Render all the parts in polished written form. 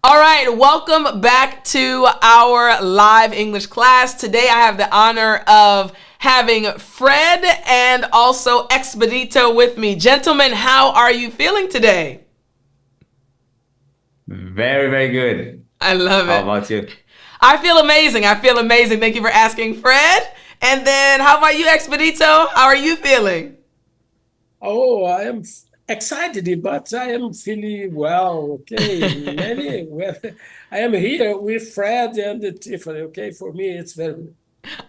All right, welcome back to our live English class. Today I have the honor of having Fred and also Expedito with me. Gentlemen, how are you feeling today? Very, very good. I love How it. about you? I feel amazing. I feel amazing. Thank you for asking, Fred. And then how about you, Expedito? How are you feeling? Oh, I am excited, but I am feeling well. Okay, well, I am here with Fred and Tiffany. Okay, for me, it's very good.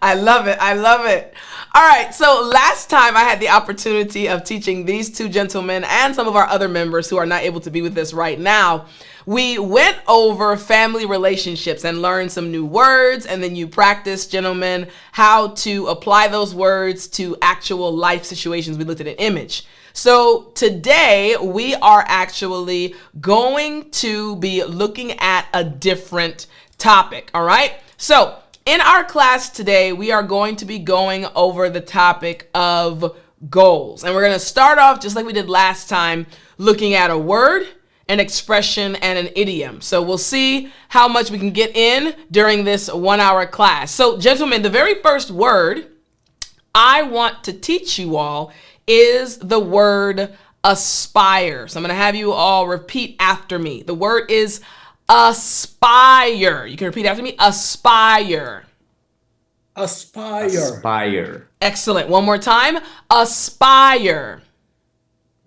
I love it. I love it. All right. So last time I had the opportunity of teaching these two gentlemen and some of our other members who are not able to be with us right now. We went over family relationships and learned some new words. And then you practiced, gentlemen, how to apply those words to actual life situations. We looked at an image. So today we are actually going to be looking at a different topic. All right. So in our class today, we are going to be going over the topic of goals. And we're going to start off just like we did last time, looking at a word, an expression, and an idiom. So we'll see how much we can get in during this 1 hour class. So gentlemen, the very first word I want to teach you all is the word aspire. So I'm going to have you all repeat after me. The word is aspire. You can repeat after me. Aspire. Aspire, Aspire. Excellent. One more time. Aspire.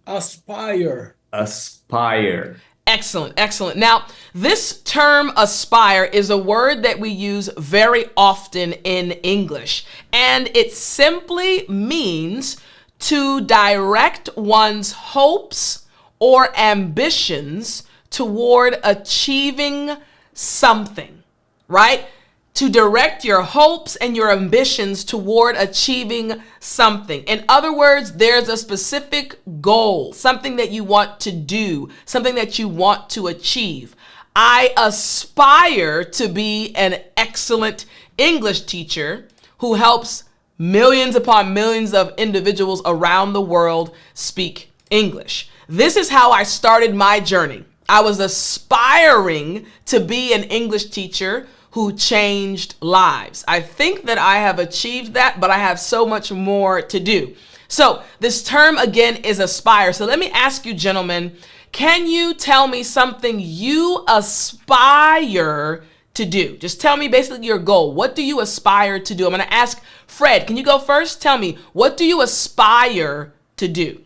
aspire, Aspire. Excellent. Excellent. Now, this term aspire is a word that we use very often in English, and it simply means to direct one's hopes or ambitions toward achieving something, right? To direct your hopes and your ambitions toward achieving something. In other words, there's a specific goal, something that you want to do, something that you want to achieve. I aspire to be an excellent English teacher who helps millions upon millions of individuals around the world speak English. This is how I started my journey. I was aspiring to be an English teacher who changed lives. I think that I have achieved that, but I have so much more to do. So this term again is aspire. So let me ask you, gentlemen, can you tell me something you aspire to do? Just tell me basically your goal. What do you aspire to do? I'm going to ask Fred, can you go first? Tell me, what do you aspire to do?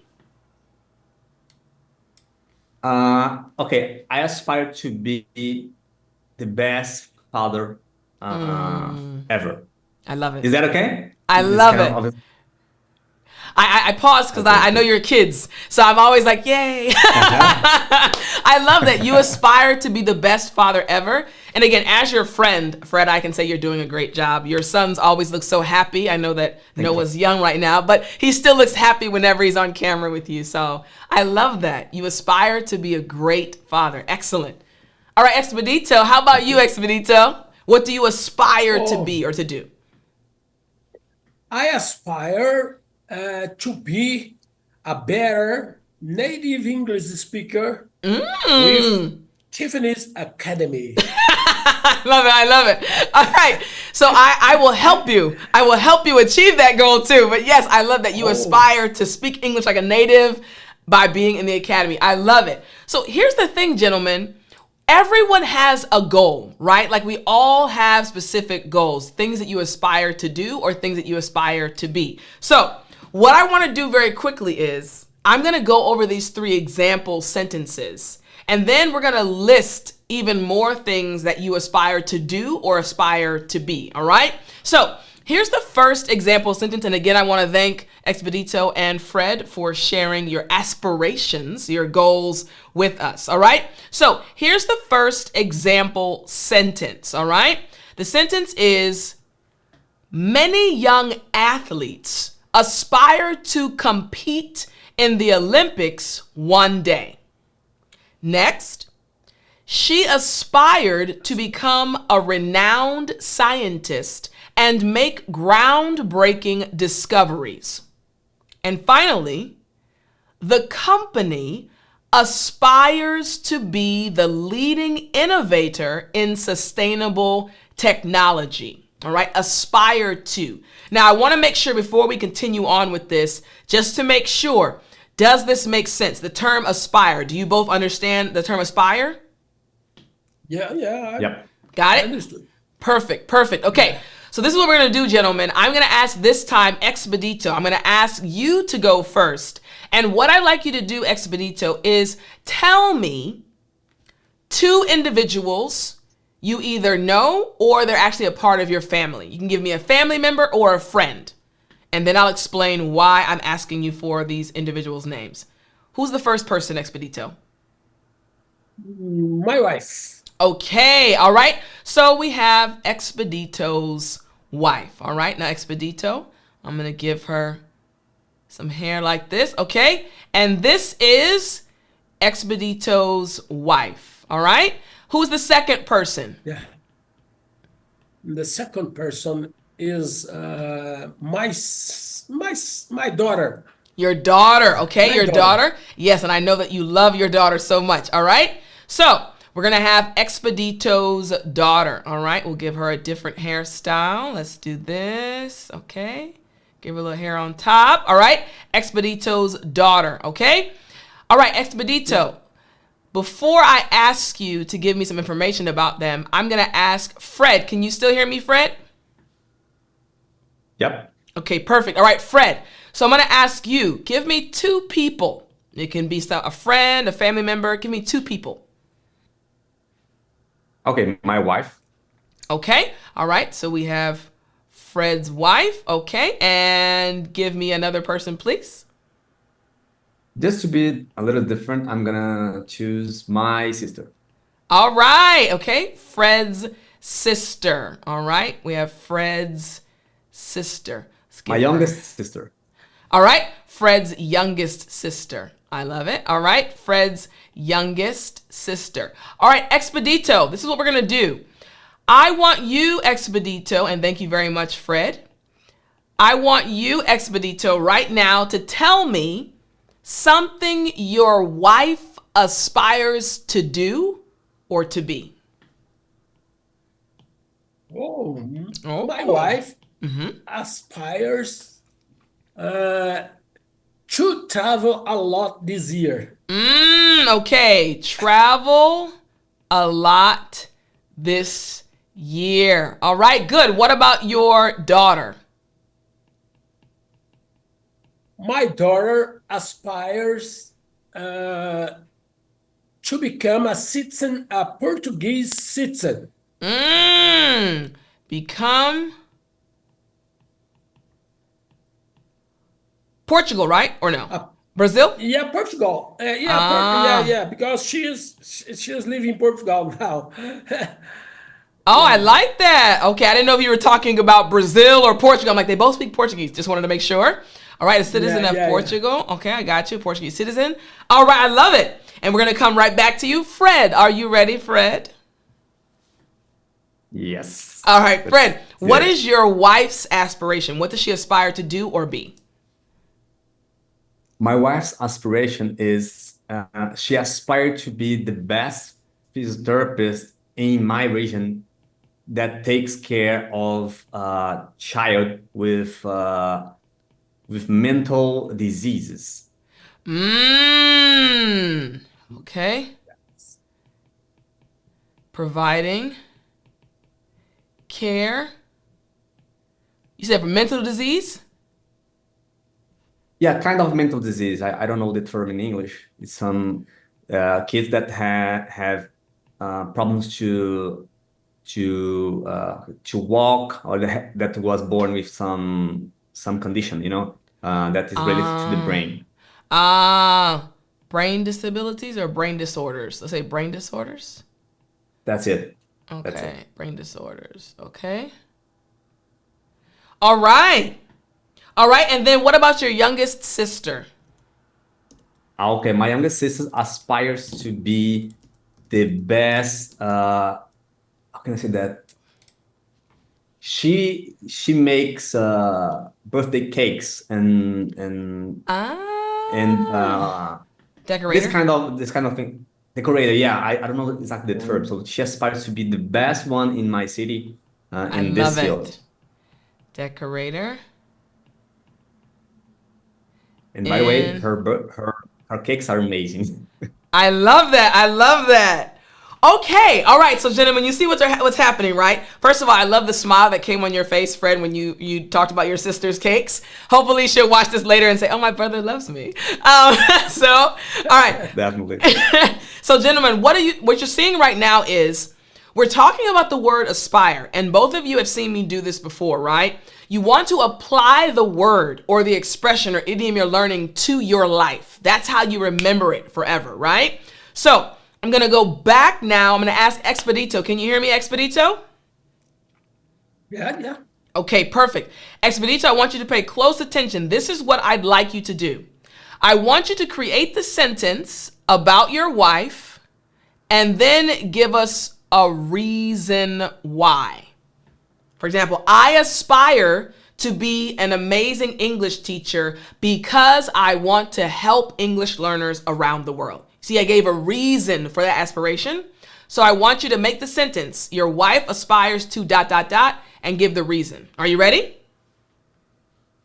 Okay, I aspire to be the best father ever. I love it. Is that okay? I This love kind it. of I pause because I know you're kids. So I'm always like, yay. I love that you aspire to be the best father ever. And again, as your friend, Fred, I can say you're doing a great job. Your sons always look so happy. I know that Noah's young right now, but he still looks happy whenever he's on camera with you. So I love that. You aspire to be a great father. Excellent. All right, Expedito, how about you, Expedito? What do you aspire to be or to do? I aspire to be a better native English speaker with Tiffany's Academy. I love it. I love it. All right. So I will help you. I will help you achieve that goal too. But yes, I love that you aspire to speak English like a native by being in the academy. I love it. So here's the thing, gentlemen. Everyone has a goal, right? Like we all have specific goals, things that you aspire to do or things that you aspire to be. So what I want to do very quickly is I'm going to go over these 3 example sentences, and then we're going to list even more things that you aspire to do or aspire to be. All right. So here's the first example sentence. And again, I want to thank Expedito and Fred for sharing your aspirations, your goals with us. All right. So here's the first example sentence. All right. The sentence is, many young athletes aspire to compete in the Olympics one day. Next, she aspired to become a renowned scientist and make groundbreaking discoveries. And finally, the company aspires to be the leading innovator in sustainable technology. All right, aspire to. Now, I want to make sure before we continue on with this, just to make sure, does this make sense? The term aspire, do you both understand the term aspire? Yeah, Yep. Got I it? understood. Perfect. Okay. So this is what we're going to do, gentlemen. I'm going to ask this time Expedito. I'm going to ask you to go first. And what I'd like you to do, Expedito, is tell me two individuals you either know or they're actually a part of your family. You can give me a family member or a friend. And then I'll explain why I'm asking you for these individuals' names. Who's the first person, Expedito? My wife. Okay, all right. So we have Expedito's wife. All right, now Expedito, I'm going to give her some hair like this. Okay, and this is Expedito's wife. All right, who's the second person? Yeah. The second person is my daughter. Your daughter. Okay, My your daughter. daughter. Yes, and I know that you love your daughter so much. All right, so we're going to have Expedito's daughter. All right, we'll give her a different hairstyle. Let's do this. Okay, give her a little hair on top. All right, Expedito's daughter. Okay, all right, Expedito. Before I ask you to give me some information about them, I'm going to ask Fred. Can you still hear me, Fred? Yep. Okay, perfect. All right, Fred. So I'm going to ask you, give me two people. It can be a friend, a family member. Give me two people. Okay, my wife. Okay, all right. So we have Fred's wife. Okay, and give me another person, please. Just to be a little different, I'm gonna choose my sister. All right. Okay, Fred's sister. All right, we have Fred's sister. Let's My give her- youngest sister. All right, Fred's youngest sister. I love it. All right, Fred's youngest sister. All right, Expedito, this is what we're going to do. I want you, Expedito, and thank you very much, Fred. I want you, Expedito, right now to tell me something your wife aspires to do or to be. Oh, Oh. my wife Mm-hmm. aspires to travel a lot this year. Okay, travel a lot this year. All right, good. What about your daughter? My daughter aspires to become a Portuguese citizen. Become Portugal, right? Or no? Brazil? Yeah, Portugal. Because she is living in Portugal now. Oh, I like that. Okay, I didn't know if you were talking about Brazil or Portugal. I'm like, they both speak Portuguese. Just wanted to make sure. All right, a citizen of Portugal. Okay, I got you. Portuguese citizen. All right, I love it. And we're going to come right back to you. Fred, are you ready, Fred? Yes. All right, Fred, what Yes. is your wife's aspiration? What does she aspire to do or be? My wife's aspiration is she aspired to be the best physiotherapist in my region that takes care of a child with mental diseases. Okay. Providing care. You said for mental disease? Yeah, kind of mental disease. I don't know the term in English. It's some kids that have problems to walk, or that was born with some condition, that is related to the brain. Brain disabilities or brain disorders? Let's say brain disorders. That's it. Okay, That's it. brain disorders. Okay. All right. All right, and then what about your youngest sister? Okay, my youngest sister aspires to be the best. How can I say that? She makes birthday cakes and Ah. Decorator. This kind of thing. Decorator, yeah. I don't know exactly the term. So she aspires to be the best one in my city I in love this it. field. Decorator. And by the way, And her cakes are amazing. I love that. I love that. Okay. All right. So, gentlemen, you see what's happening, right? First of all, I love the smile that came on your face, Fred, when you talked about your sister's cakes. Hopefully, she'll watch this later and say, "Oh, my brother loves me." So, all right. Definitely. So, gentlemen, what you're seeing right now is we're talking about the word aspire, and both of you have seen me do this before, right? You want to apply the word or the expression or idiom you're learning to your life. That's how you remember it forever, right? So I'm going to go back now. I'm going to ask Expedito. Can you hear me, Expedito? Yeah. Okay, perfect. Expedito, I want you to pay close attention. This is what I'd like you to do. I want you to create the sentence about your wife and then give us a reason why. For example, I aspire to be an amazing English teacher because I want to help English learners around the world. See, I gave a reason for that aspiration. So I want you to make the sentence, your wife aspires to ... and give the reason. Are you ready?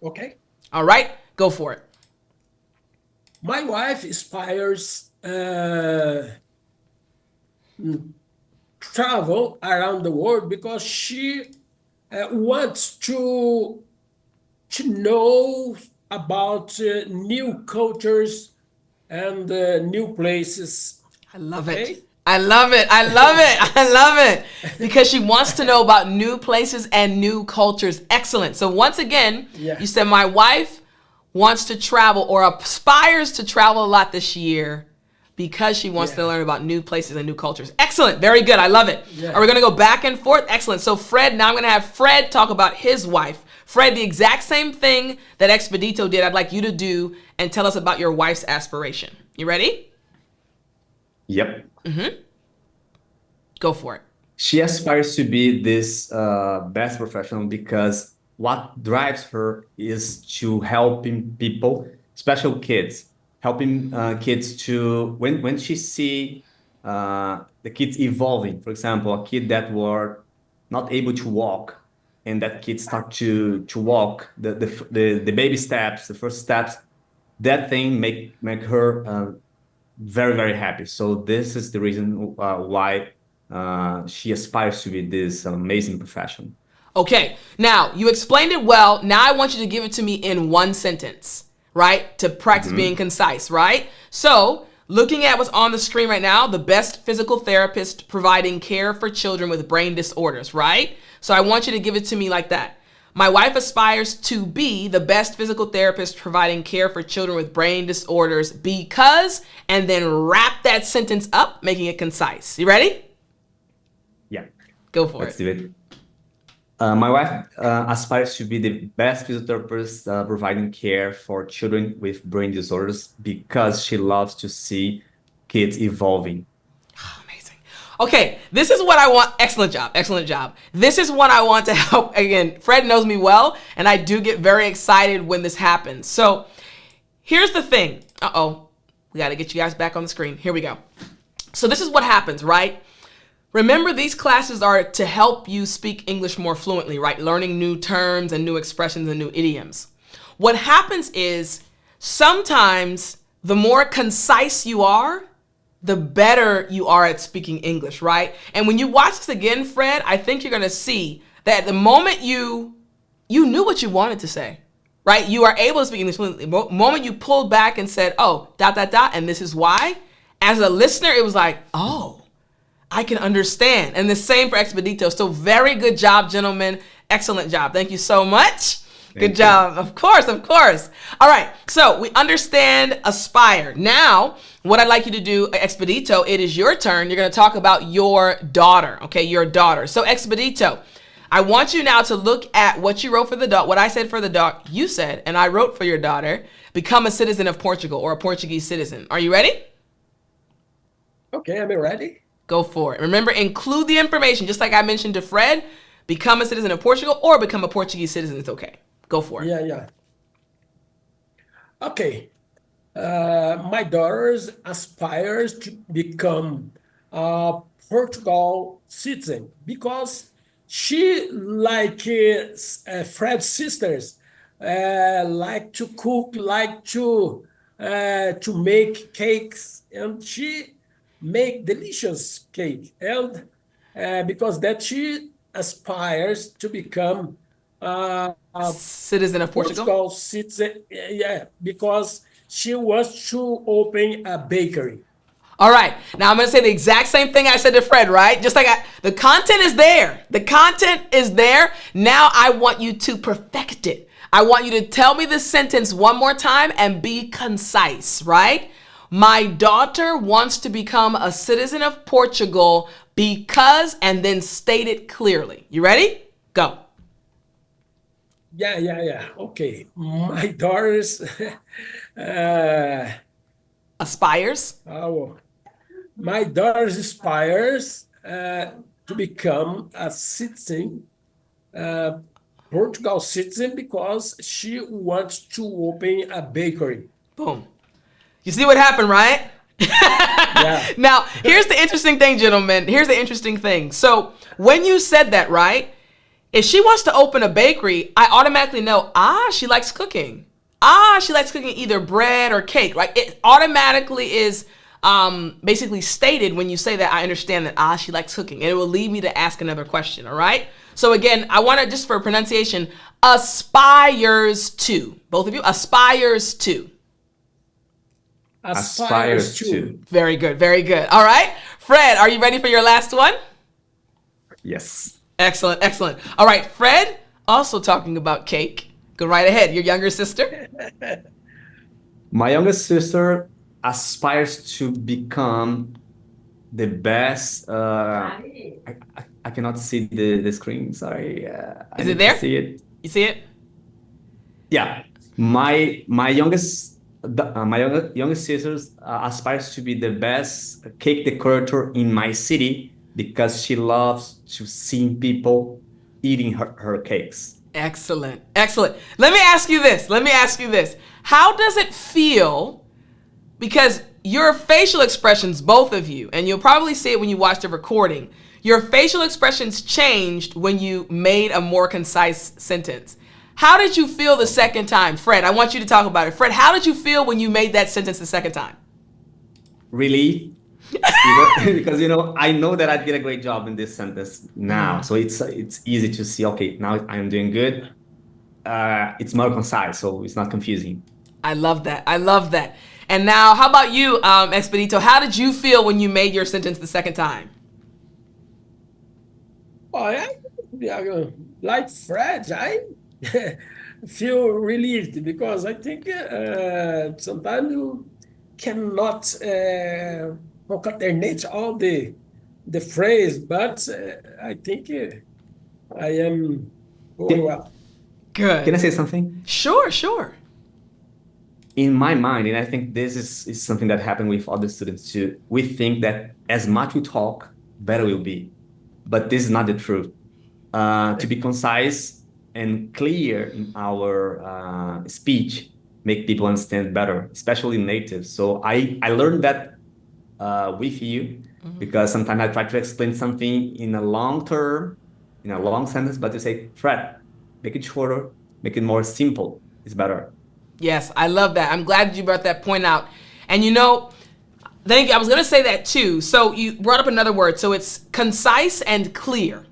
Okay. All right, go for it. My wife aspires travel around the world because she wants to know about new cultures and new places. I love Okay? it. I love it. I love it. I love it. Because she wants to know about new places and new cultures. Excellent. So once again, Yeah. you said my wife wants to travel or aspires to travel a lot this year because she wants to learn about new places and new cultures. Excellent. Very good. I love it. Yeah. Are we going to go back and forth? Excellent. So Fred, now I'm going to have Fred talk about his wife. Fred, the exact same thing that Expedito did, I'd like you to do and tell us about your wife's aspiration. You ready? Yep. Go for it. She aspires to be this best professional because what drives her is to helping people, special kids, helping kids to when she see the kids evolving. For example, a kid that were not able to walk, and that kid start to walk the baby steps, the first steps. That thing make her very, very happy. So this is the reason why she aspires to be this amazing profession. Okay, now you explained it well. Now I want you to give it to me in one sentence, right? To practice being concise, right? So, looking at what's on the screen right now, the best physical therapist providing care for children with brain disorders, right? So I want you to give it to me like that. My wife aspires to be the best physical therapist providing care for children with brain disorders because, and then wrap that sentence up, making it concise. You ready? Yeah. Go for Let's it. do it. My wife aspires to be the best physiotherapist providing care for children with brain disorders because she loves to see kids evolving. Amazing. Okay, this is what I want. Excellent job. Excellent job. This is what I want to help. Again, Fred knows me well, and I do get very excited when this happens. So here's the thing. Uh-oh. We got to get you guys back on the screen. Here we go. So this is what happens, right? Remember, these classes are to help you speak English more fluently, right? Learning new terms and new expressions and new idioms. What happens is sometimes the more concise you are, the better you are at speaking English, right? And when you watch this again, Fred, I think you're going to see that the moment you knew what you wanted to say, right? You are able to speak English fluently. The moment you pulled back and said, oh, ... and this is why, as a listener, it was like, oh, I can understand. And the same for Expedito. So very good job, gentlemen. Excellent job. Thank you so much. Good job. Of course, of course. All right. So we understand aspire. Now, what I'd like you to do, Expedito, it is your turn. You're going to talk about your daughter. Okay, your daughter. So Expedito, I want you now to look at what you wrote for the daughter, what I said for the daughter, you said, and I wrote for your daughter, become a citizen of Portugal or a Portuguese citizen. Are you ready? Okay, am I ready? Go for it. Remember, include the information, just like I mentioned to Fred, become a citizen of Portugal or become a Portuguese citizen. It's okay. Go for it. Yeah. Okay. My daughter aspires to become a Portugal citizen because she, like Fred's sisters, like to cook, like to make cakes, and she make delicious cake. And because that she aspires to become Citizen of Portugal. Portugal citizen, yeah, because she wants to open a bakery. All right. Now I'm going to say the exact same thing I said to Fred, right? Just like the content is there. The content is there. Now I want you to perfect it. I want you to tell me the sentence one more time and be concise, right? My daughter wants to become a citizen of Portugal because, and then state it clearly. You ready? Go. Yeah. Okay. My daughter's uh, Aspires. oh, my daughter aspires to become a citizen, uh, Portugal citizen, because she wants to open a bakery. Boom. You see what happened, right? Yeah. Now, here's the interesting thing, gentlemen. Here's the interesting thing. So when you said that, right? If she wants to open a bakery, I automatically know, she likes cooking. She likes cooking either bread or cake. Like it automatically is basically stated when you say that. I understand that, she likes cooking. And it will lead me to ask another question, all right? So again, I want to, just for pronunciation, aspires to. Both of you, aspires to. Aspires Aspires to. to. Very good, very good. All right. Fred, are you ready for your last one? Yes. Excellent, excellent. All right, Fred, also talking about cake. Go right ahead. Your younger sister. My youngest sister aspires to become the best. I cannot see the screen. Sorry. I Is need it there? to see it. You see it? Yeah. My youngest youngest sister aspires to be the best cake decorator in my city because she loves to see people eating her cakes. Excellent, excellent. Let me ask you this. How does it feel? Because your facial expressions, both of you, and you'll probably see it when you watch the recording, your facial expressions changed when you made a more concise sentence. How did you feel the second time? Fred, I want you to talk about it. Fred, how did you feel when you made that sentence the second time? Relief, because I know that I did a great job in this sentence now, so it's easy to see. Okay, now I'm doing good. It's more concise, so it's not confusing. I love that. I love that. And now, how about you, Expedito? How did you feel when you made your sentence the second time? Oh, like Fred, I feel relieved because I think sometimes you cannot concatenate all the phrase, but I think I am going well. Good. Can I say something? Sure, sure. In my mind, and I think this is something that happened with other students too, we think that as much we talk, better we'll be. But this is not the truth. To be concise and clear in our speech, make people understand better, especially natives. So I learned that with you because sometimes I try to explain something in a long term, in a long sentence, but you say, Fred, make it shorter, make it more simple. It's better. Yes, I love that. I'm glad you brought that point out. And thank you. I was going to say that too. So you brought up another word. So it's concise and clear,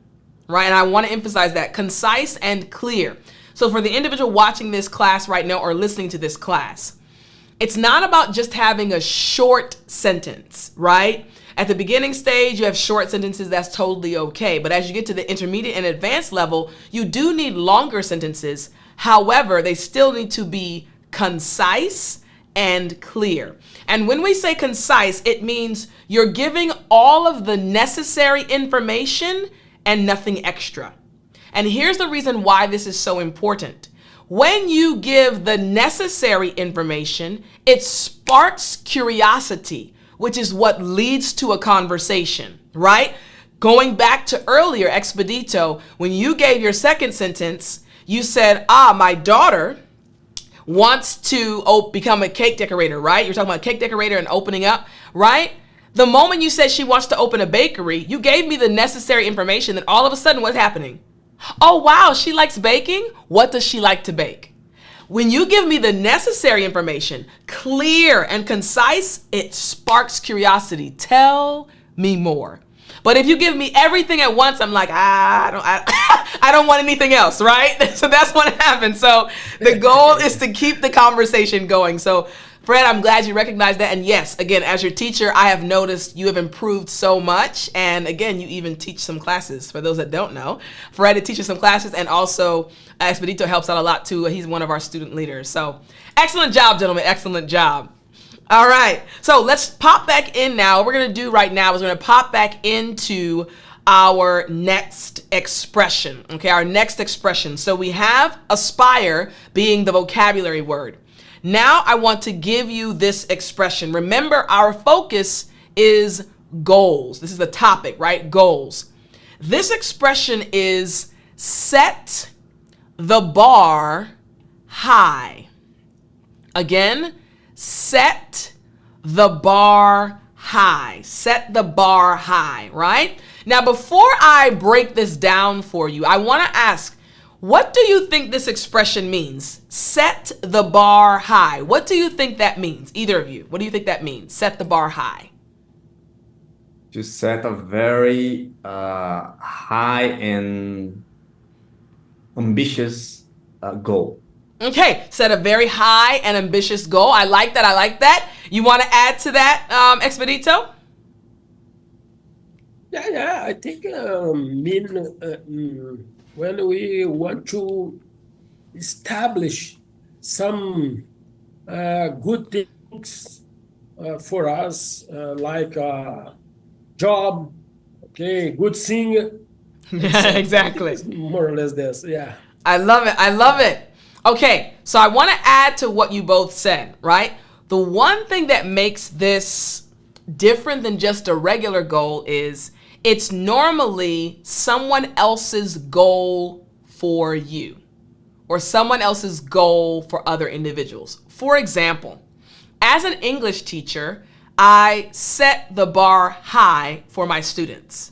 right? And I want to emphasize that, concise and clear. So for the individual watching this class right now or listening to this class, it's not about just having a short sentence, right? At the beginning stage, you have short sentences. That's totally okay. But as you get to the intermediate and advanced level, you do need longer sentences. However, they still need to be concise and clear. And when we say concise, it means you're giving all of the necessary information and nothing extra. And here's the reason why this is so important. When you give the necessary information, it sparks curiosity, which is what leads to a conversation, right? Going back to earlier, Expedito, when you gave your second sentence, you said, my daughter wants to become a cake decorator, right? You're talking about cake decorator and opening up, right? The moment you said she wants to open a bakery, you gave me the necessary information that all of a sudden what's happening? Oh, wow, she likes baking. What does she like to bake? When you give me the necessary information, clear and concise, it sparks curiosity. Tell me more. But if you give me everything at once, I'm like, I don't want anything else, right? So that's what happens. So the goal is to keep the conversation going. So Fred, I'm glad you recognized that. And yes, again, as your teacher, I have noticed you have improved so much. And again, you even teach some classes. For those that don't know, Fred teaches some classes, and also Expedito helps out a lot too. He's one of our student leaders. So excellent job, gentlemen. Excellent job. All right. So let's pop back in now. What we're going to do right now is we're going to pop back into our next expression. Okay, our next expression. So we have aspire being the vocabulary word. Now I want to give you this expression. Remember, our focus is goals. This is the topic, right? Goals. This expression is set the bar high. Again, set the bar high. Set the bar high, right? Now, before I break this down for you, I want to ask, what do you think this expression means? Set the bar high. What do you think that means? Either of you. What do you think that means? Set the bar high. To set a very high and ambitious goal. Okay, set a very high and ambitious goal. I like that. I like that. You want to add to that, Expedito? Yeah. I think when we want to establish some good things for us, like a job, okay, good singer. Yeah, exactly. It's more or less this, yeah. I love it. I love it. Okay, so I want to add to what you both said, right? The one thing that makes this different than just a regular goal is it's normally someone else's goal for you or someone else's goal for other individuals. For example, as an English teacher, I set the bar high for my students.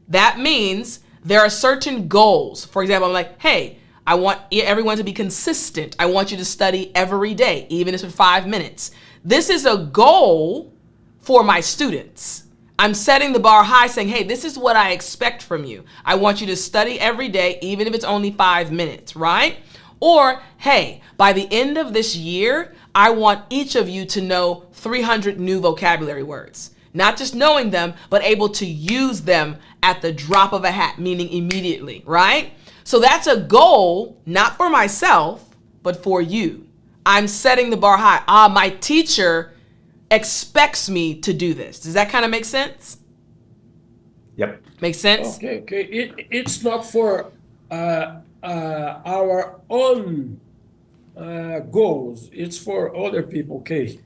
That means there are certain goals. For example, I'm like, hey, I want everyone to be consistent. I want you to study every day, even if it's for 5 minutes. This is a goal for my students. I'm setting the bar high saying, hey, this is what I expect from you. I want you to study every day, even if it's only 5 minutes, right? Or, hey, by the end of this year, I want each of you to know 300 new vocabulary words. Not just knowing them, but able to use them at the drop of a hat, meaning immediately, right? So that's a goal, not for myself, but for you. I'm setting the bar high. My teacher expects me to do this. Does that kind of make sense? Yep. Makes sense? Okay. It's not for our own goals. It's for other people, okay?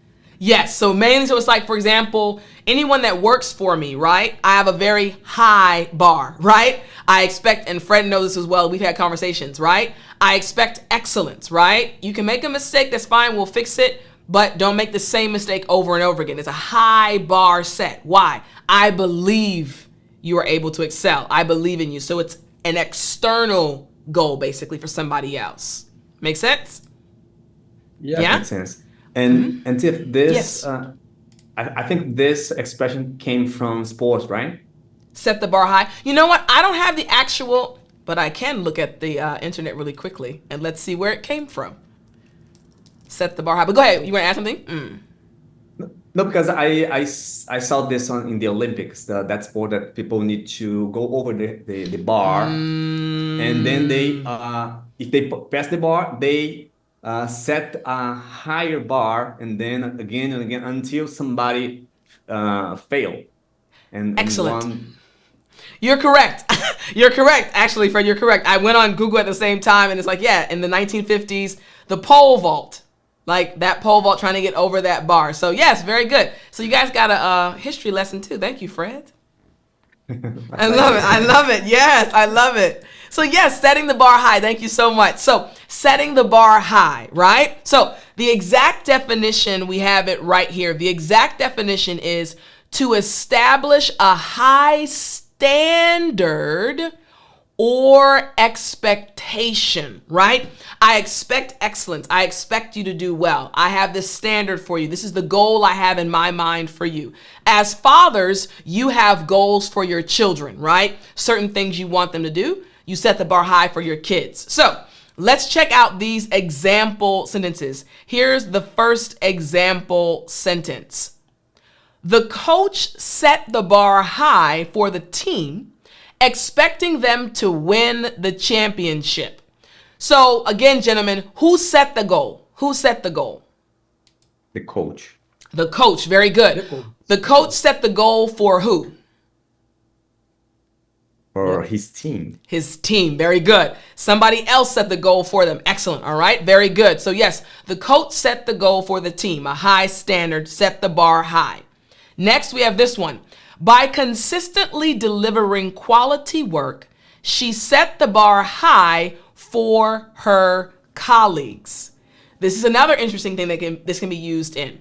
Yes, so mainly, so it's like, for example, anyone that works for me, right? I have a very high bar, right? I expect, and Fred knows this as well, we've had conversations, right? I expect excellence, right? You can make a mistake, that's fine, we'll fix it, but don't make the same mistake over and over again. It's a high bar set. Why? I believe you are able to excel. I believe in you. So it's an external goal, basically, for somebody else. Make sense? Yeah. Makes sense. And Tiff, this Yes. I think this expression came from sports, right? Set the bar high. You know what? I don't have the actual, but I can look at the internet really quickly and let's see where it came from. Set the bar high. But go ahead. You want to add something? No, because I saw this in the Olympics, that sport that people need to go over the bar, and then they if they pass the bar, they set a higher bar, and then again and again until somebody fail. Excellent. One... You're correct. You're correct. Actually, Fred, you're correct. I went on Google at the same time, and it's like, yeah, in the 1950s, the pole vault. Like that pole vault, trying to get over that bar. So yes, very good. So you guys got a history lesson too. Thank you, Fred. I love it. I love it. Yes, I love it. So yes, setting the bar high. Thank you so much. So Setting the bar high, right? So the exact definition, we have it right here. The exact definition is to establish a high standard or expectation, right? I expect excellence. I expect you to do well. I have this standard for you. This is the goal I have in my mind for you. As fathers, you have goals for your children, right? Certain things you want them to do. You set the bar high for your kids. So let's check out these example sentences. Here's the first example sentence. The coach set the bar high for the team, expecting them to win the championship. So again, gentlemen, who set the goal? Who set the goal? The coach. The coach. Very good. The coach set the goal for who? For his team. His team. Very good. Somebody else set the goal for them. Excellent. All right. Very good. So yes, the coach set the goal for the team. A high standard. Set the bar high. Next, we have this one. By consistently delivering quality work, she set the bar high for her colleagues. This is another interesting thing that this can be used in.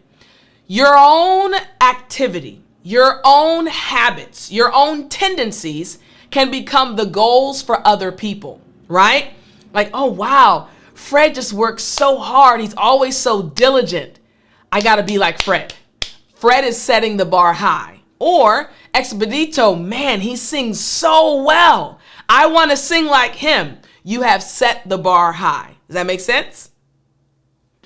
Your own activity, your own habits, your own tendencies can become the goals for other people, right? Like, oh, wow, Fred just works so hard. He's always so diligent. I got to be like Fred. Fred is setting the bar high. Or Expedito, man, he sings so well. I want to sing like him. You have set the bar high. Does that make sense?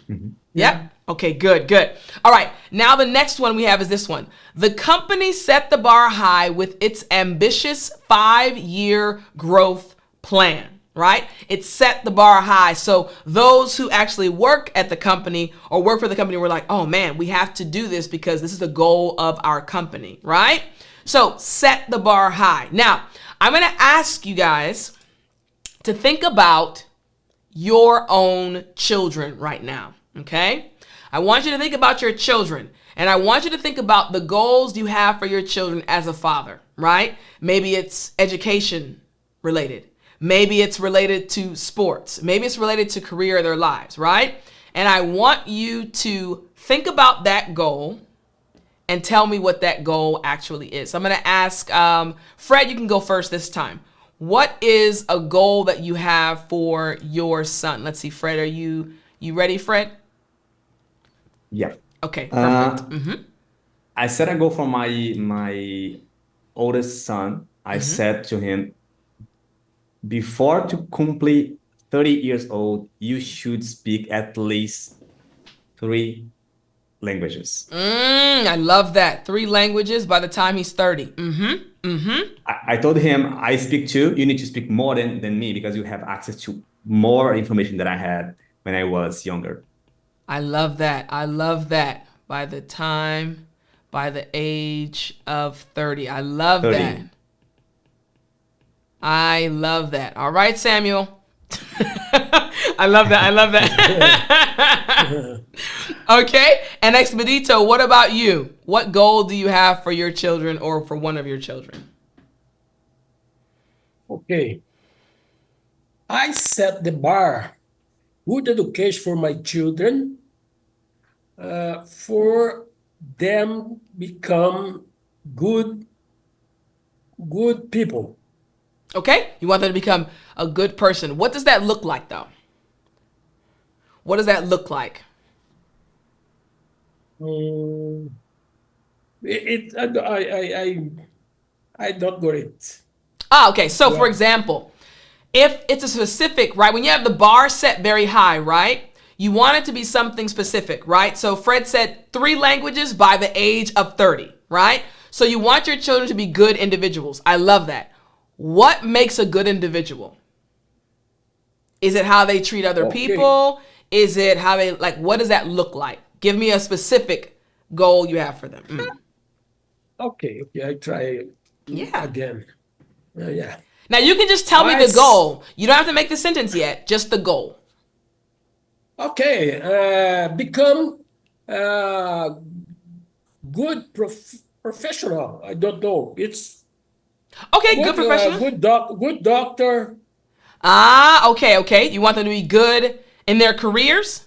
Mm-hmm. Yep. Okay, good, good. All right, now the next one we have is this one. The company set the bar high with its ambitious 5-year growth plan, right? It set the bar high. So those who actually work at the company or work for the company were like, oh man, we have to do this because this is the goal of our company, right? So set the bar high. Now, I'm going to ask you guys to think about your own children right now, okay? I want you to think about your children, and I want you to think about the goals you have for your children as a father, right? Maybe it's education related. Maybe it's related to sports. Maybe it's related to career or their lives, right? And I want you to think about that goal and tell me what that goal actually is. So I'm going to ask, Fred, you can go first this time. What is a goal that you have for your son? Let's see, Fred, are you ready, Fred? Yeah. Okay, perfect. I set a goal for my oldest son. I said to him, before to complete 30 years old, you should speak at least 3 languages. I love that. 3 languages by the time he's 30. I told him, I speak 2. You need to speak more than me because you have access to more information than I had when I was younger. I love that. I love that. By the age of 30. I love 30. that. I love that. All right, Samuel. I love that. I love that. Okay. And Expedito, what about you? What goal do you have for your children or for one of your children? Okay. I set the bar. Good education for my children, for them become good people. Okay. You want them to become a good person. What does that look like, though? What does that look like? I don't got it. Okay. So, for example, if it's a specific, right, when you have the bar set very high, right, you want it to be something specific, right? So Fred said 3 languages by the age of 30, right? So you want your children to be good individuals. I love that. What makes a good individual? Is it how they treat other people? Is it how they, like, what does that look like? Give me a specific goal you have for them. Okay, I try again. Yeah. Now you can just tell me the goal. You don't have to make the sentence yet, just the goal. Okay, become good professional. I don't know. It's okay. Good professional. Good doctor. Ah, okay, okay. You want them to be good in their careers?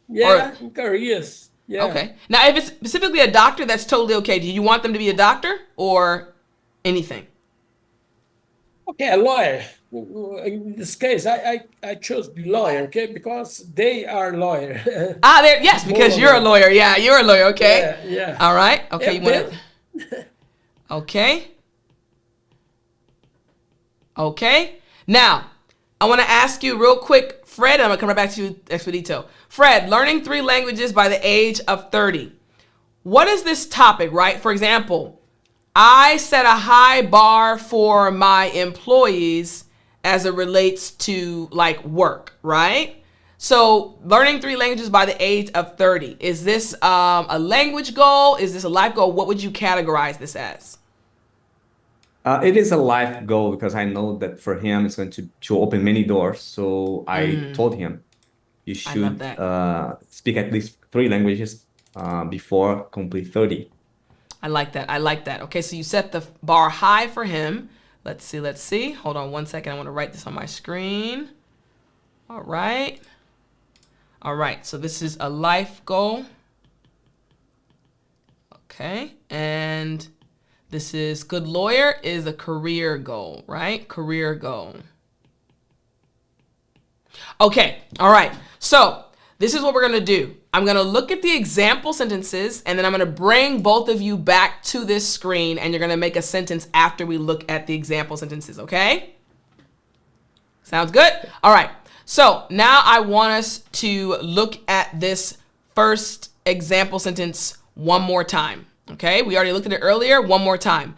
Yeah, in careers. Yeah. Okay. Now, if it's specifically a doctor, that's totally okay. Do you want them to be a doctor or anything? Okay, a lawyer. In this case, I chose the lawyer, okay, because they are lawyer. Ah, there. Yes, Both because of you're a them. lawyer. Yeah, you're a lawyer. Okay. Yeah, yeah. All right. Okay. You And want then, to? Okay. Okay. Now, I want to ask you real quick, Fred. I'm gonna come right back to you, Expedito. Fred, learning 3 languages by the age of 30. What is this topic, right? For example, I set a high bar for my employees as it relates to like work, right? So learning 3 languages by the age of 30. Is this a language goal? Is this a life goal? What would you categorize this as? It is a life goal because I know that for him it's going to open many doors. So I told him you I love should that. speak at least 3 languages before complete 30. I like that. I like that. Okay, so you set the bar high for him. Let's see. Let's see. Hold on one second. I want to write this on my screen. All right. All right. So this is a life goal. Okay. And this is good lawyer is a career goal, right? Career goal. Okay. All right. So this is what we're going to do. I'm going to look at the example sentences, and then I'm going to bring both of you back to this screen, and you're going to make a sentence after we look at the example sentences, okay? Sounds good? All right. So now I want us to look at this first example sentence one more time, okay? We already looked at it earlier. One more time.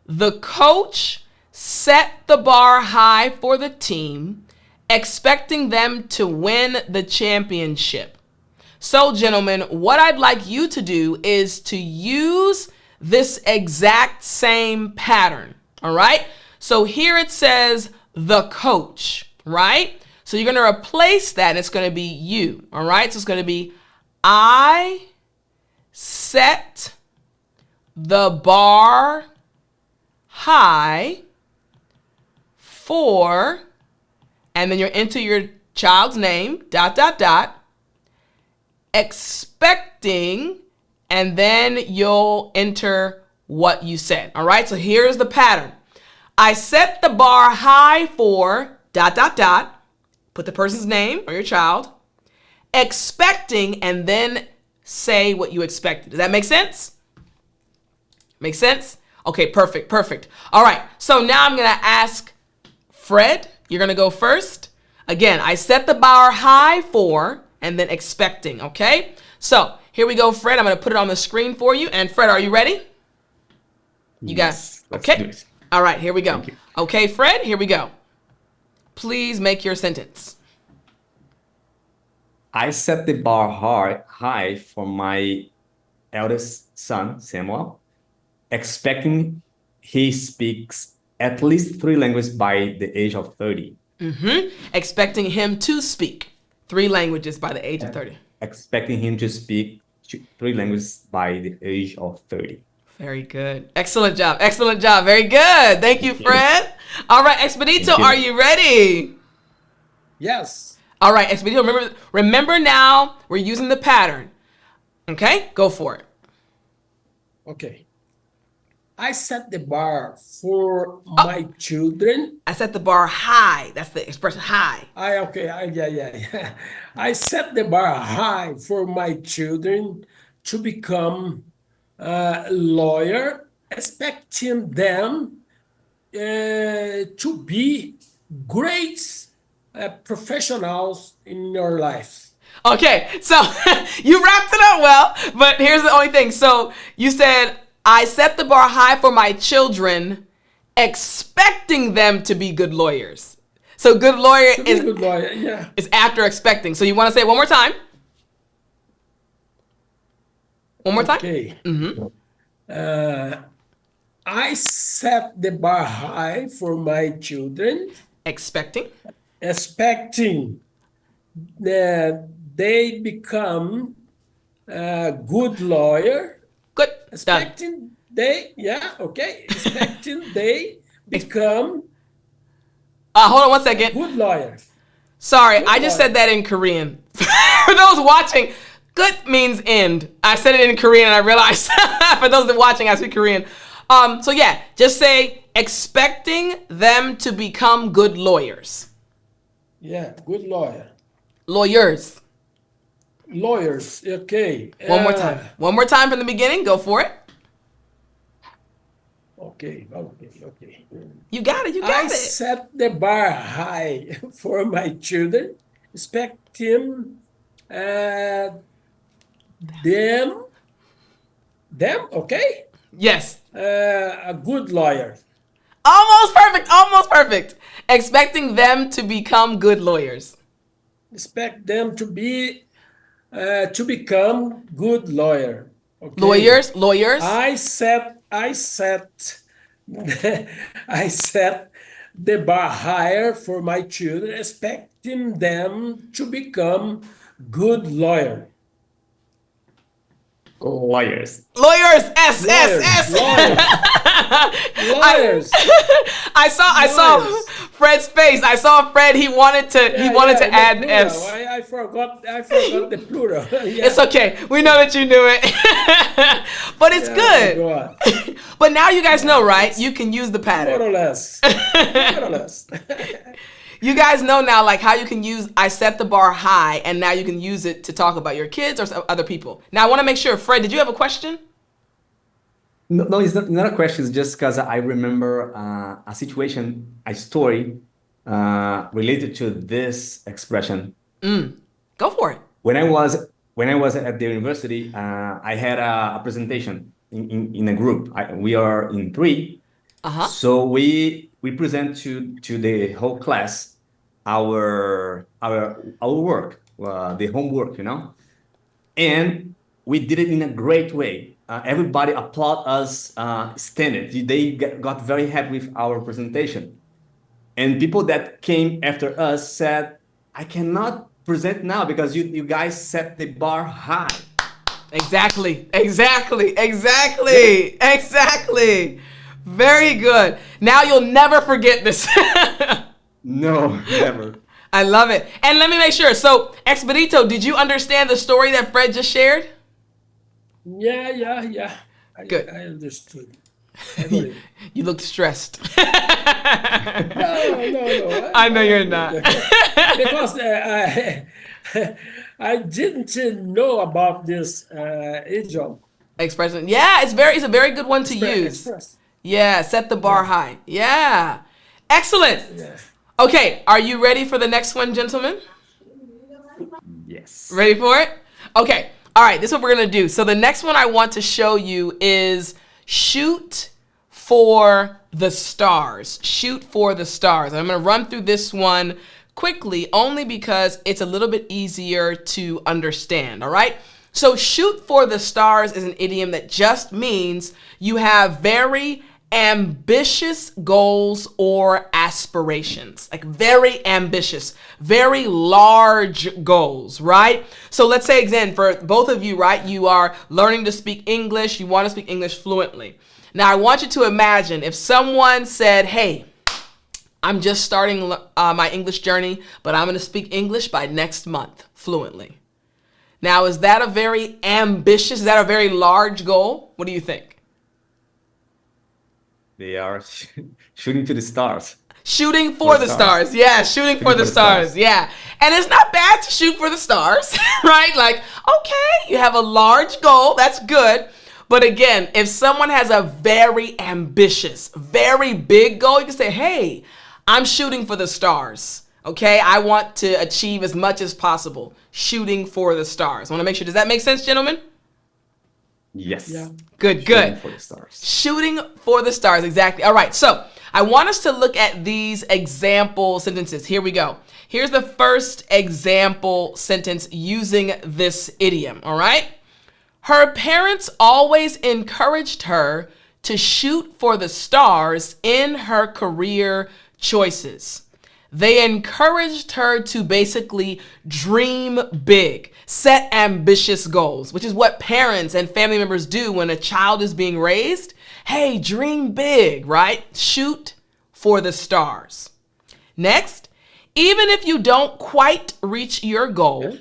The coach set the bar high for the team, expecting them to win the championship. So, gentlemen, what I'd like you to do is to use this exact same pattern, all right? So here it says the coach, right? So you're going to replace that, and it's going to be you, all right? So it's going to be I set the bar high for, and then you enter your child's name, ... expecting, and then you'll enter what you said. All right, so here's the pattern. I set the bar high for ... Put the person's name or your child, expecting, and then say what you expected. Does that make sense? Make sense? Okay, perfect, perfect. All right, so now I'm going to ask Fred. You're going to go first. Again, I set the bar high for, and then expecting, okay? So here we go, Fred. I'm going to put it on the screen for you. And Fred, are you ready? You Yes, got let's do okay. it. All right, here we go. Thank you. Okay, Fred, here we go. Please make your sentence. I set the bar high for my eldest son, Samuel, expecting he speaks at least 3 languages by the age of 30. Expecting him to speak 3 languages by the age of 30. Expecting him to speak 3 languages by the age of 30. Very good. Excellent job. Excellent job. Very good. Thank you, Fred. All right, Expedito, Thank you. are you ready? Yes. All right, Expedito, remember now we're using the pattern. Okay, go for it. Okay. I set the bar for my children. I set the bar high. That's the expression high. Yeah. I set the bar high for my children to become a lawyer, expecting them to be great professionals in your life. Okay, so you wrapped it up well, but here's the only thing. So you said, I set the bar high for my children, expecting them to be good lawyers. So good lawyer To be a good lawyer, yeah. is after expecting. So you want to say it one more time? One more time? Okay. I set the bar high for my children, Expecting. expecting that they become a good lawyer, Good. Done. expecting they become Hold on one second. Good lawyer. Sorry, Good I just lawyer. said that in Korean. For those watching, good means end. I said it in Korean and I realized for those that watching, I speak Korean. So yeah, just say expecting them to become good lawyers. Yeah, good lawyer. Lawyers. Lawyers. Okay. One more time. One more time from the beginning. Go for it. Okay. Okay. You got it. You I got it. set the bar high for my children, expecting uh, them, okay? Yes. A good lawyer. Almost perfect. Almost perfect. Expecting them to become good lawyers. Expect them to become good lawyer. Okay. Lawyers. I set I set the bar higher for my children, expecting them to become good lawyer. Lawyers. Lawyers. S. Lawyers. Lawyers. I saw Fred's face. I saw Fred. He wanted to the add plural. S. I forgot the plural. Yeah. It's okay. We know that you knew it. But it's good. Go on. But now you guys know, right? You can use the pattern. More or less. More or less. You guys know now, like, how you can use I set the bar high, and now you can use it to talk about your kids or other people. Now, I want to make sure, Fred, did you have a question? No, it's not a question. It's just because I remember a situation, a story related to this expression. Go for it. When I was at the university, I had a presentation in a group. We are in 3, so we present to the whole class our work, the homework, and we did it in a great way. Everybody applaud us, standing. They got very happy with our presentation, and people that came after us said, "I cannot present now because you guys set the bar high." Exactly. Very good. Now you'll never forget this. No, never. I love it. And let me make sure. So, Expedito, did you understand the story that Fred just shared? Yeah. Good. I understood. I got it. You looked stressed. No. I know you're not. Because I didn't know about this idiom. Expression. Yeah, it's a very good one to use. Express. Yeah, set the bar high. Yeah. Excellent. Yeah. Okay, are you ready for the next one, gentlemen? Yes. Ready for it? Okay. All right, this is what we're going to do. So the next one I want to show you is shoot for the stars. Shoot for the stars. I'm going to run through this one quickly only because it's a little bit easier to understand, all right? So shoot for the stars is an idiom that just means you have very ambitious goals or aspirations, like very ambitious, very large goals, right? So let's say, again, for both of you, right, you are learning to speak English, you want to speak English fluently. Now, I want you to imagine if someone said, hey, I'm just starting my English journey, but I'm going to speak English by next month fluently. Now, is that a very ambitious, is that a very large goal? What do you think? They are shooting to the stars. Shooting for the stars. Yeah, shooting for the stars. Yeah. And it's not bad to shoot for the stars, right? Like, okay, you have a large goal. That's good. But again, if someone has a very ambitious, very big goal, you can say, hey, I'm shooting for the stars. Okay, I want to achieve as much as possible. Shooting for the stars. I want to make sure, does that make sense, gentlemen? Yes. Yeah. Good. Shooting for the stars. Shooting for the stars, exactly. All right, so I want us to look at these example sentences. Here we go. Here's the first example sentence using this idiom, all right? Her parents always encouraged her to shoot for the stars in her career choices. They encouraged her to basically dream big, set ambitious goals, which is what parents and family members do when a child is being raised. Hey, dream big, right? Shoot for the stars. Next, even if you don't quite reach your goal,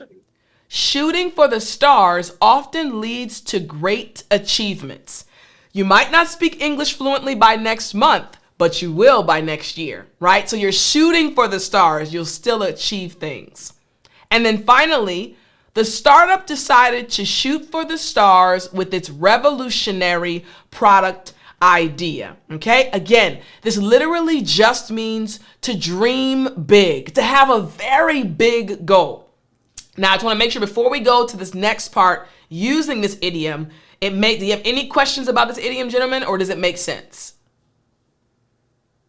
shooting for the stars often leads to great achievements. You might not speak English fluently by next month, but you will by next year, right? So you're shooting for the stars, you'll still achieve things. And then finally, the startup decided to shoot for the stars with its revolutionary product idea. Okay? Again, this literally just means to dream big, to have a very big goal. Now, I just want to make sure before we go to this next part using this idiom, do you have any questions about this idiom, gentlemen, or does it make sense?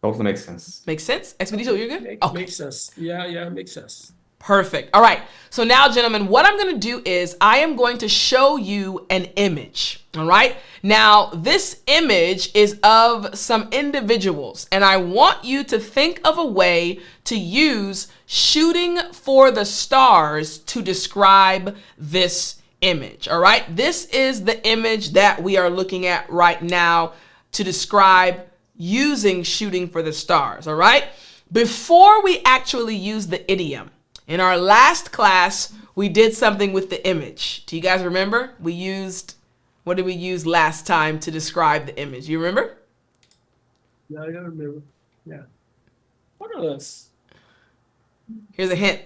Totally makes sense. Makes sense? Expedito, you're good? Okay. Makes sense. Yeah, makes sense. Perfect. All right. So now, gentlemen, what I'm going to do is I am going to show you an image. All right. Now, this image is of some individuals, and I want you to think of a way to use shooting for the stars to describe this image. All right. This is the image that we are looking at right now to describe using shooting for the stars. All right. Before we actually use the idiom, in our last class, we did something with the image. Do you guys remember? What did we use last time to describe the image? You remember? Yeah, I remember. Yeah. What else? Here's a hint.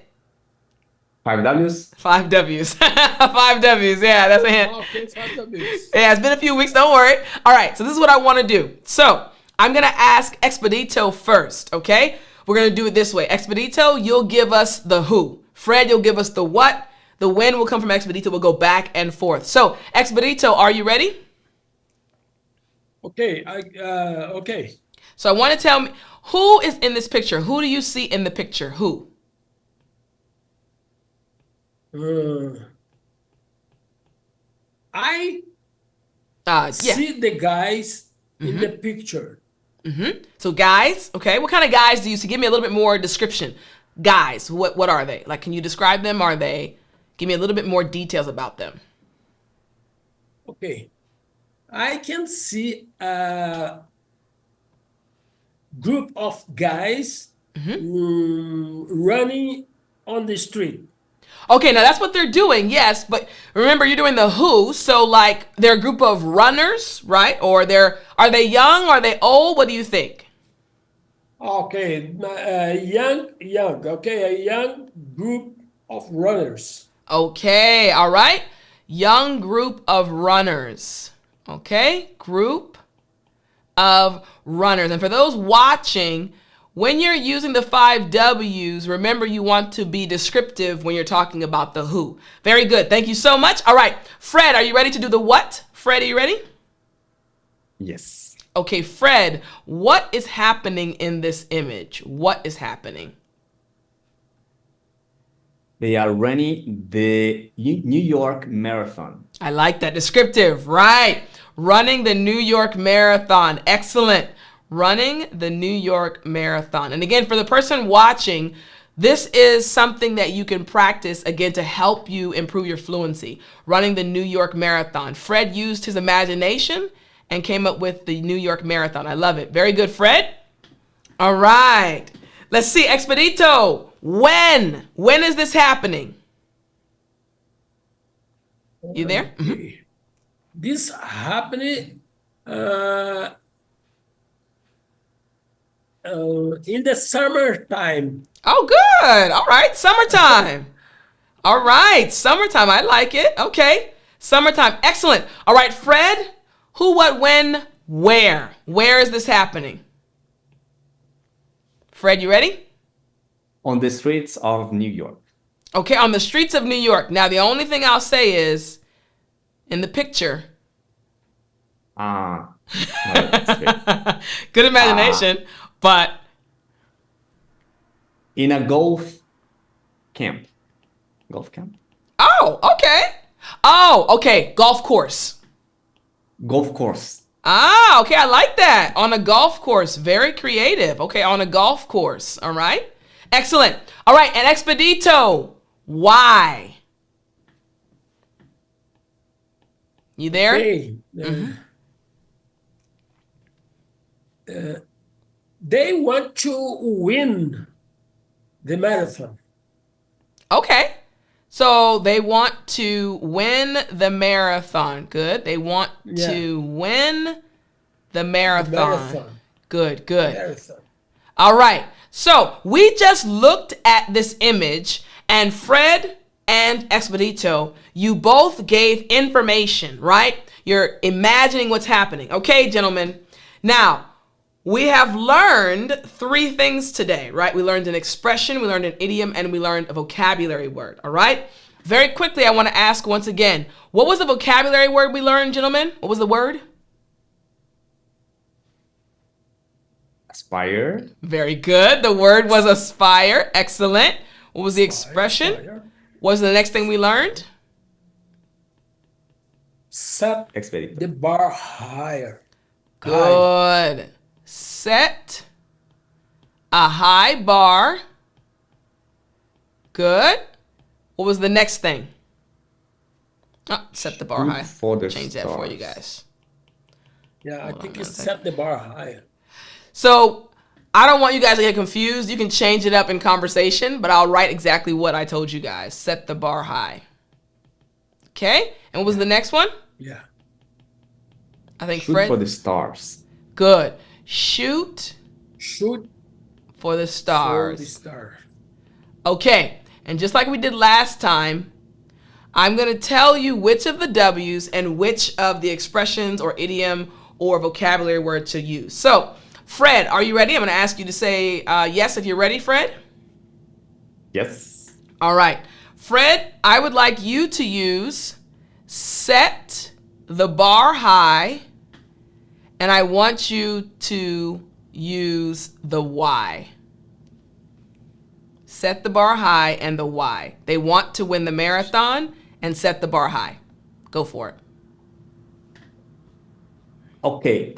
5 Ws? 5 Ws. 5 Ws. Yeah, that's a hint. Okay, 5 Ws. Yeah, it's been a few weeks. Don't worry. All right, so this is what I want to do. So I'm going to ask Expedito first, okay? We're going to do it this way. Expedito, you'll give us the who. Fred, you'll give us the what. The when will come from Expedito. We'll go back and forth. So, Expedito, are you ready? Okay, okay. So I want to tell me, who is in this picture? Who do you see in the picture? Who? I Yeah. see the guys in the picture. So guys, okay, what kind of guys do you see? Give me a little bit more description. Guys, what are they? Like, can you describe them? Give me a little bit more details about them. Okay. I can see a group of guys running on the street. Okay, now that's what they're doing, yes, but remember you're doing the who, so like they're a group of runners, right? Or are they young? Are they old? What do you think? Okay, young. Okay, a young group of runners. Okay, all right. Young group of runners. Okay, group of runners. And for those watching, when you're using the 5 W's, remember you want to be descriptive when you're talking about the who. Very good. Thank you so much. All right. Fred, are you ready to do the what? Fred, are you ready? Yes. Okay, Fred, what is happening in this image? What is happening? They are running the New York Marathon. I like that. Descriptive. Right. Running the New York Marathon. Excellent. Running the New York Marathon. And again, for the person watching, this is something that you can practice, again, to help you improve your fluency. Running the New York Marathon. Fred used his imagination and came up with the New York Marathon. I love it. Very good, Fred. All right. Let's see, Expedito. When? When is this happening? You there? Okay. This happening in the summertime. Oh, good. All right. Summertime. All right. Summertime. I like it. Okay. Summertime. Excellent. All right, Fred. Who, what, when, where? Where is this happening? Fred, you ready? On the streets of New York. Okay, on the streets of New York. Now, the only thing I'll say is, in the picture. No, Good imagination, but. In a golf camp. Golf camp? Oh, okay. Oh, okay. Golf course. Golf course. Ah, okay. I like that. On a golf course. Very creative. Okay, on a golf course. All right. Excellent. All right. And Expedito, why? You there? They want to win The marathon. Okay. So they want to win the marathon. Good. They want Yeah. to win the The marathon. marathon. Good, good. Marathon. All right. So we just looked at this image, and Fred and Expedito, you both gave information, right? You're imagining what's happening. Okay, gentlemen. Now, we have learned 3 things today, right? We learned an expression, we learned an idiom, and we learned a vocabulary word, all right? Very quickly, I want to ask once again, what was the vocabulary word we learned, gentlemen? What was the word? Aspire. Very good. The word was aspire. Excellent. What was the expression? Aspire. What was the next thing we learned? Set Expedito. the bar higher. High. Good. Set a high bar. Good. What was the next thing? Oh, set the bar Shoot high. for the Change that for you stars. guys. Yeah, I Hold think on it's one second. set the bar higher. So I don't want you guys to get confused. You can change it up in conversation, but I'll write exactly what I told you guys. Set the bar high. Okay. And what was the next one? Yeah. I think Shoot Fred. for the stars. Good. Shoot Shoot for the for the stars. star. Okay. And just like we did last time, I'm going to tell you which of the W's and which of the expressions or idiom or vocabulary word to use. So, Fred, are you ready? I'm going to ask you to say yes if you're ready, Fred. Yes. All right. Fred, I would like you to use set the bar high, and I want you to use the Y. Set the bar high and the Y. They want to win the marathon and set the bar high. Go for it. Okay.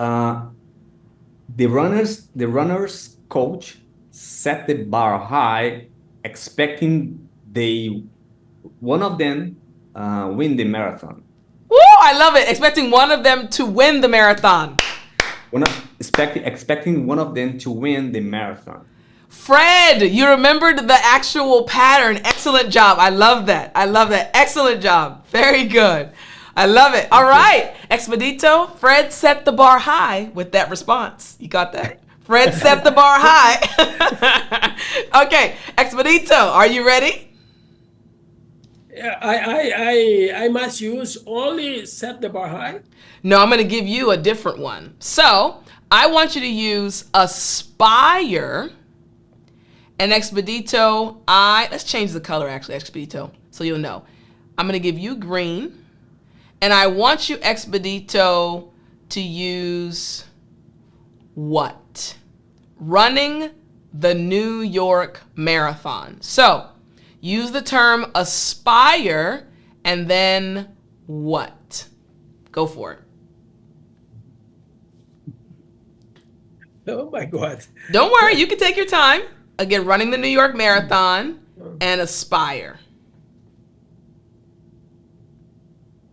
The runners coach set the bar high, expecting one of them win the marathon. Woo, I love it. Expecting one of them to win the marathon. Expecting one of them to win the marathon. Fred, you remembered the actual pattern. Excellent job. I love that. I love that. Excellent job. Very good. I love it. All right. Expedito, Fred set the bar high with that response. You got that? Fred set the bar high. Okay. Expedito, are you ready? Yeah, I must use only set the bar high. No, I'm going to give you a different one. So I want you to use aspire. And Expedito, let's change the color actually, Expedito, so you'll know. I'm going to give you green. And I want you, Expedito, to use what? Running the New York Marathon. So use the term aspire and then what? Go for it. Oh my God. Don't worry, you can take your time. Again, running the New York Marathon and aspire.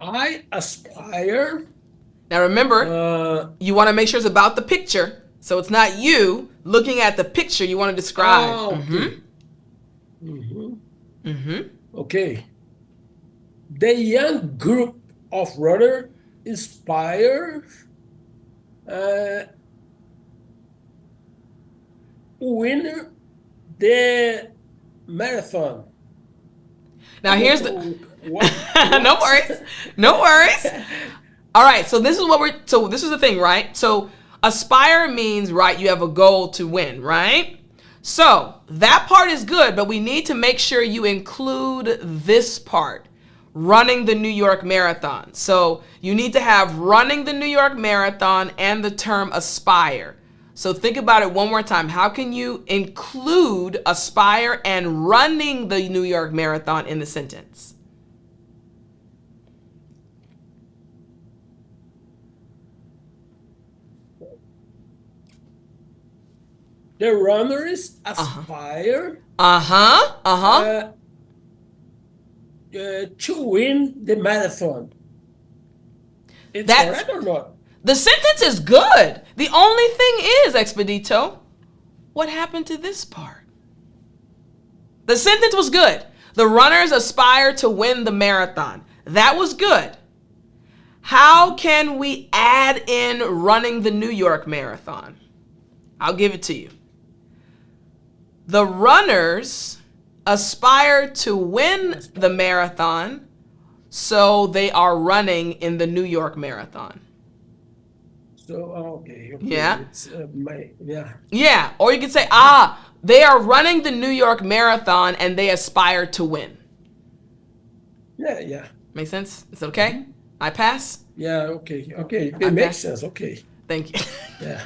I aspire. Now remember, you want to make sure it's about the picture. So it's not you looking at the picture you want to describe. Okay. Okay. The young group of runners inspire win the marathon. Now here's the What? no worries. No worries. All right, so this is the thing, right? So aspire means, right, you have a goal to win, right? So that part is good, but we need to make sure you include this part, running the New York Marathon. So you need to have running the New York Marathon and the term aspire. So think about it one more time. How can you include aspire and running the New York Marathon in the sentence? The runners aspire to win the marathon. It's correct or not? The sentence is good. The only thing is, Expedito, what happened to this part? The sentence was good. The runners aspire to win the marathon. That was good. How can we add in running the New York Marathon? I'll give it to you. The runners aspire to win the marathon, so they are running in the New York Marathon. So, okay. Yeah. It's yeah. Yeah, or you could say, they are running the New York Marathon and they aspire to win. Yeah. Make sense? It's okay? I pass? Yeah, okay. It makes sense. Okay. Thank you. Yeah.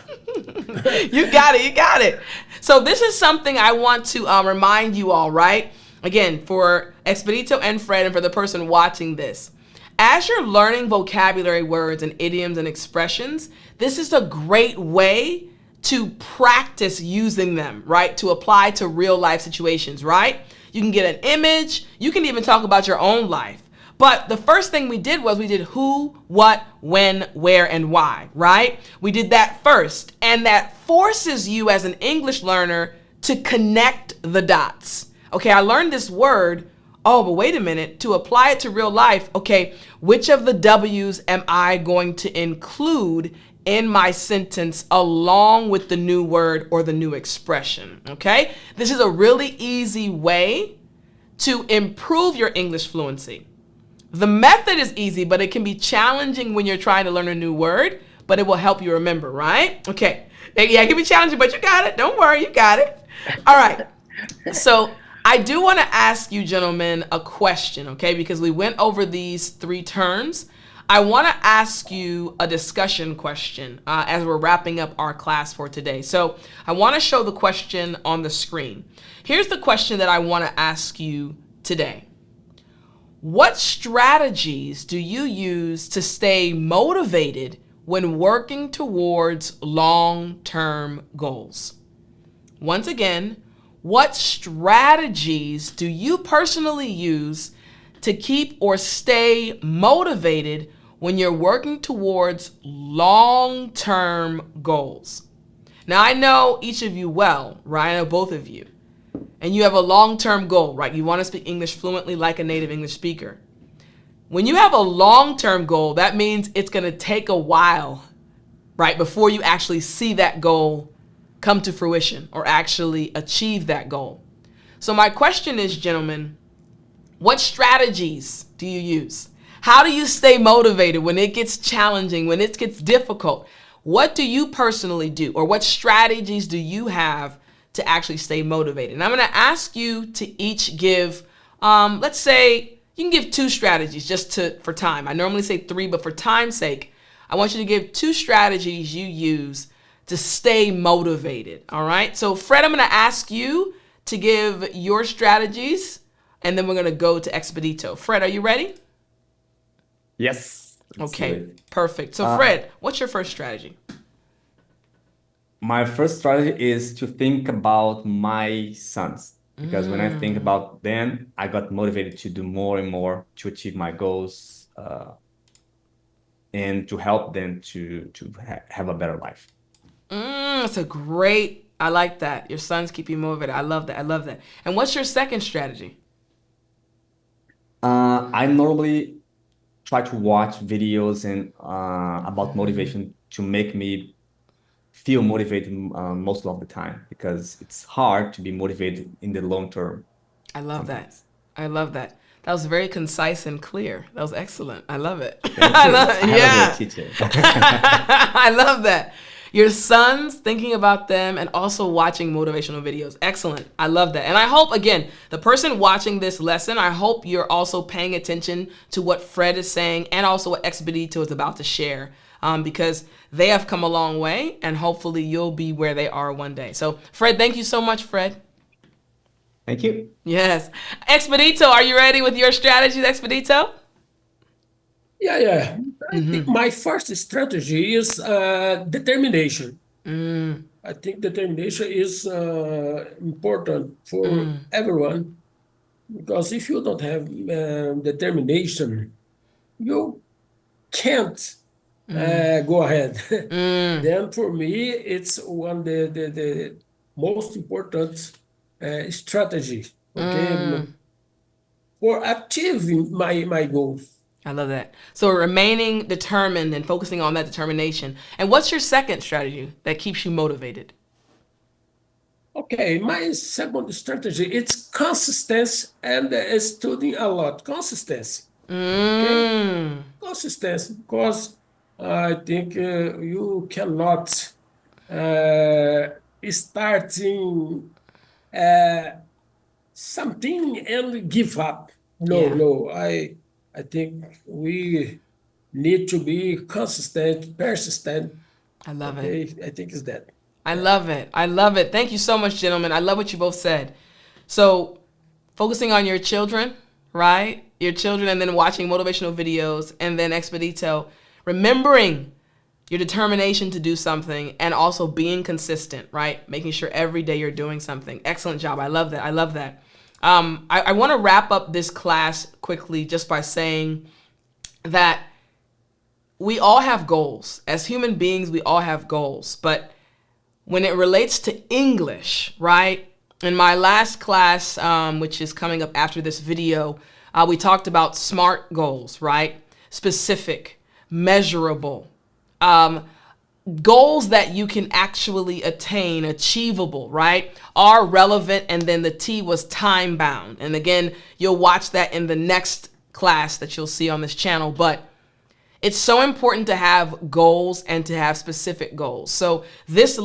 You got it. So this is something I want to remind you all, right? Again, for Expedito and Fred and for the person watching this. As you're learning vocabulary words and idioms and expressions, this is a great way to practice using them, right? To apply to real life situations, right? You can get an image. You can even talk about your own life. But the first thing we did was we did who, what, when, where, and why, right? We did that first. And that forces you as an English learner to connect the dots. Okay, I learned this word. Oh, but wait a minute. To apply it to real life, okay, which of the W's am I going to include in my sentence along with the new word or the new expression, okay? This is a really easy way to improve your English fluency. The method is easy, but it can be challenging when you're trying to learn a new word, but it will help you remember, right? Okay. Yeah, it can be challenging, but you got it. Don't worry, you got it. All right. So I do want to ask you, gentlemen, a question, okay? Because we went over these 3 terms. I want to ask you a discussion question as we're wrapping up our class for today. So I want to show the question on the screen. Here's the question that I want to ask you today. What strategies do you use to stay motivated when working towards long-term goals? Once again, what strategies do you personally use to keep or stay motivated when you're working towards long-term goals? Now, I know each of you well, right? I know both of you. And you have a long-term goal, right? You want to speak English fluently like a native English speaker. When you have a long-term goal, that means it's going to take a while, right, before you actually see that goal come to fruition or actually achieve that goal. So my question is, gentlemen, what strategies do you use? How do you stay motivated when it gets challenging, when it gets difficult? What do you personally do, or what strategies do you have to actually stay motivated? And I'm going to ask you to each give, let's say you can give 2 strategies for time. I normally say 3, but for time's sake, I want you to give 2 strategies you use to stay motivated. All right. So Fred, I'm going to ask you to give your strategies, and then we're going to go to Expedito. Fred, are you ready? Yes. Okay, perfect. So Fred, what's your first strategy? My first strategy is to think about my sons, because when I think about them, I got motivated to do more and more to achieve my goals and to help them to have a better life. That's a great, I like that. Your sons keep you motivated. I love that. And what's your second strategy? I normally try to watch videos and about motivation to make me feel motivated most of the time, because it's hard to be motivated in the long term. I love sometimes. that. I love that. That was very concise and clear. That was excellent. I love it. Thank you. I have a great teacher. I love that. Your sons, thinking about them and also watching motivational videos. Excellent. I love that. And I hope, again, the person watching this lesson, I hope you're also paying attention to what Fred is saying and also what Expedito is about to share, because they have come a long way, and hopefully you'll be where they are one day. So Fred, thank you so much, Fred. Thank you. Yes. Expedito, are you ready with your strategies, Expedito? Yeah. I think my first strategy is determination. I think determination is important for everyone, because if you don't have determination, you can't go ahead. Then for me, it's one the most important strategy. okay, for achieving my goals. I love that. So remaining determined and focusing on that determination. And what's your second strategy that keeps you motivated? Okay, my second strategy, it's consistency and studying a lot. Consistency, okay? Consistency, because I think you cannot uh, starting uh, something and give up. No, Yeah, no. I think we need to be consistent, persistent. I love it. Okay, I think it's that. I Yeah. love it. I love it. Thank you so much, gentlemen. I love what you both said. So, focusing on your children, right? Your children, and then watching motivational videos, and then Expedito, remembering your determination to do something, and also being consistent, right? Making sure every day you're doing something. Excellent job. I love that. I love that. I want to wrap up this class quickly just by saying that we all have goals. As human beings, we all have goals. But when it relates to English, right? In my last class, which is coming up after this video, we talked about SMART goals, right? Specific, measurable, goals that you can actually attain, achievable, right? Are relevant, and then the T was time bound. And again, you'll watch that in the next class that you'll see on this channel. But it's so important to have goals and to have specific goals. So during this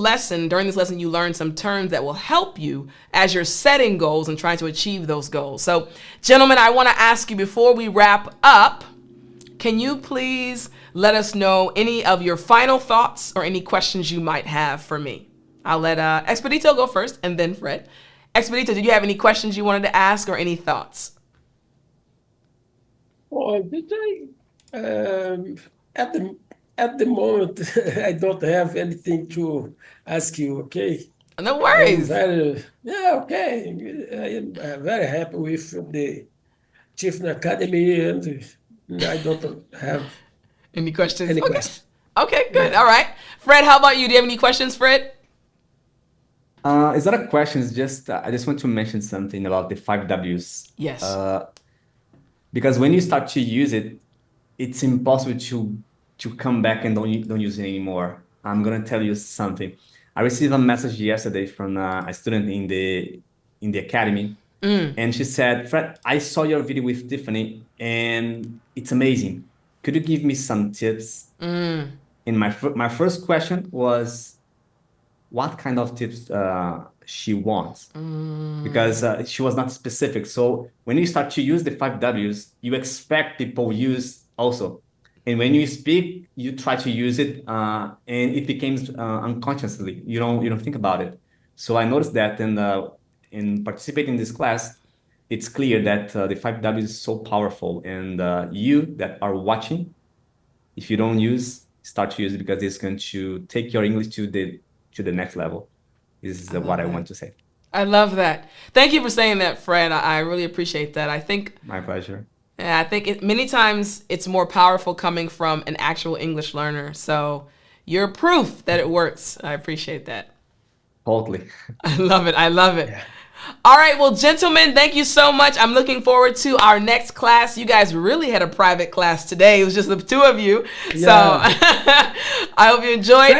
lesson, you learn some terms that will help you as you're setting goals and trying to achieve those goals. So, gentlemen, I want to ask you before we wrap up, can you please let us know any of your final thoughts or any questions you might have for me? I'll let Expedito go first and then Fred. Expedito, did you have any questions you wanted to ask or any thoughts? Oh, did I? At the moment, I don't have anything to ask you. Okay, No I am worries. okay. I am very happy with the Tiffany Academy, and I don't have Any questions? any Okay. question. Okay, good. Yeah. All right. Fred, how about you? Do you have any questions, Fred? It's not a question. It's just I just want to mention something about the five W's. Yes. Because when you start to use it, it's impossible to come back and don't use it anymore. I'm gonna tell you something. I received a message yesterday from a student in the academy, and she said, "Fred, I saw your video with Tiffany, and it's amazing. Could you give me some tips?" And my first question was, what kind of tips she wants, because she was not specific. So when you start to use the five W's, you expect people use also. And when you speak, you try to use it, and it becomes unconsciously. You don't think about it. So I noticed that in participating in this class, it's clear that the five W's is so powerful. And you that are watching, if you don't start to use it, because it's going to take your English to the next level. This is what I want to say. I love that. Thank you for saying that, Fred. I really appreciate that. I think My pleasure. many times it's more powerful coming from an actual English learner. So you're proof that it works. I appreciate that. Totally. I love it. I love it. Yeah. All right. Well, gentlemen, thank you so much. I'm looking forward to our next class. You guys really had a private class today. It was just the two of you. Yeah. So I hope you enjoyed.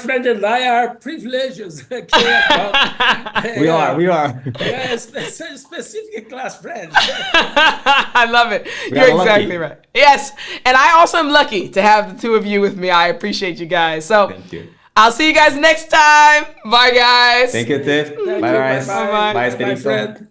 Friend and I are privileges. Okay, We are. Yeah, specific class friends. I love it. We You're are lucky. exactly right. Yes. And I also am lucky to have the two of you with me. I appreciate you guys. So Thank you. I'll see you guys next time. Bye, guys. Thank you, Tiff. Thank you. Bye, guys. Bye-bye. Bye, Bye, Espirito. Fred.